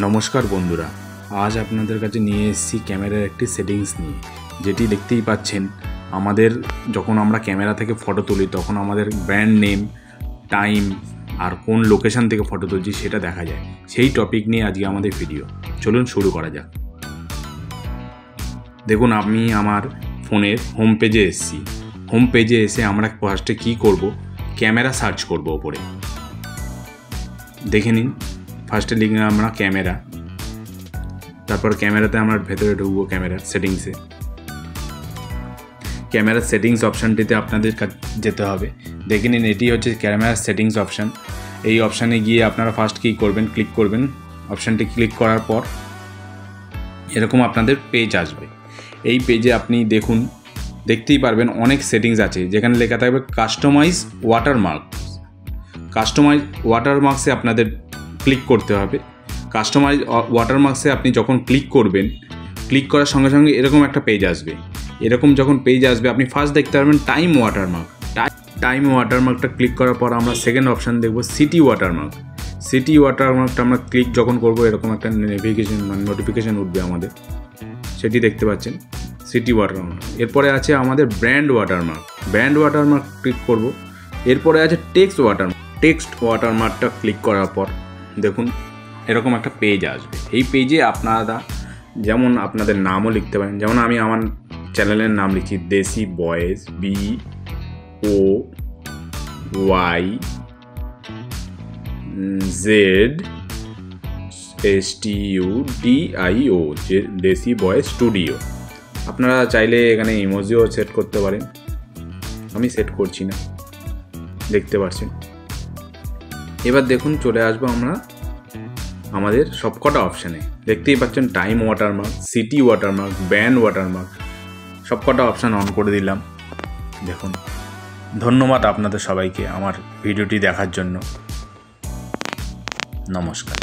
নমস্কার বন্ধুরা, আজ আপনাদের কাছে নিয়ে এসেছি ক্যামেরার একটি সেটিংস নিয়ে, যেটি দেখতেই পাচ্ছেন। আমাদের যখন আমরা ক্যামেরা থেকে ফটো তুলি তখন আমাদের ব্র্যান্ড নেম, টাইম আর কোন লোকেশান থেকে ফটো তুলছি সেটা দেখা যায়। সেই টপিক নিয়ে আজকে আমাদের ভিডিও। চলুন শুরু করা যাক। দেখুন, আমি আমার ফোনের হোম পেজে এসেছি। হোম পেজে এসে আমরা ফার্স্টে কী করব, ক্যামেরা সার্চ করব ওপরে। দেখে নিন, ফার্স্টে লিখে আমরা ক্যামেরা, তারপর ক্যামেরাতে আমরা ভেতরে ঢুকবো। ক্যামেরার সেটিংসে, ক্যামেরার সেটিংস অপশানটিতে আপনাদের যেতে হবে। দেখে নিন, এটি হচ্ছে ক্যামেরার সেটিংস অপশান। এই অপশানে গিয়ে আপনারা ফার্স্ট কী করবেন, ক্লিক করবেন। অপশানটি ক্লিক করার পর এরকম আপনাদের পেজ আসবে। এই পেজে আপনি দেখতেই পারবেন অনেক সেটিংস আছে, যেখানে লেখা থাকবে কাস্টমাইজ ওয়াটারমার্ক। কাস্টমাইজ ওয়াটারমার্কসে আপনাদের ক্লিক করতে হবে। কাস্টমাইজ ওয়াটারমার্কসে আপনি যখন ক্লিক করবেন, ক্লিক করার সঙ্গে সঙ্গে এরকম একটা পেজ আসবে। এরকম যখন পেজ আসবে, আপনি ফার্স্ট দেখতে পারবেন টাইম ওয়াটারমার্ক। টাইম ওয়াটারমার্কটা ক্লিক করার পর আমরা সেকেন্ড অপশান দেখব সিটি ওয়াটারমার্ক। সিটি ওয়াটারমার্কটা আমরা ক্লিক যখন করব, এরকম একটা নোটিফিকেশান উঠবে আমাদের, সেটি দেখতে পাচ্ছেন, সিটি ওয়াটারমার্ক। এরপরে আছে আমাদের brand watermark. Brand watermark click করব। এরপরে আছে টেক্সট ওয়াটারমার্ক। টেক্সট ওয়াটারমার্কটা ক্লিক করার পর দেখুন এরকম একটা পেজ আসবে। এই পেজে আপনারা যেমন আপনাদের নামও লিখতে পারেন। যেমন আমি আমার চ্যানেলের নাম লিখি দেশি বয়েজ, BOYZSTUDIO, যে দেশি বয়েজ স্টুডিও। আপনারা চাইলে এখানে ইমোজিও সেট করতে পারেন, আমি সেট করছি না, দেখতে পাচ্ছেন। এবার দেখুন, চলে আসবো আমরা আমাদের সবকটা অপশানে। দেখতেই পাচ্ছেন time watermark, city watermark, brand watermark, সবকটা অপশান অন করে দিলাম। দেখুন, ধন্যবাদ আপনাদের সবাইকে আমার ভিডিওটি দেখার জন্য। নমস্কার।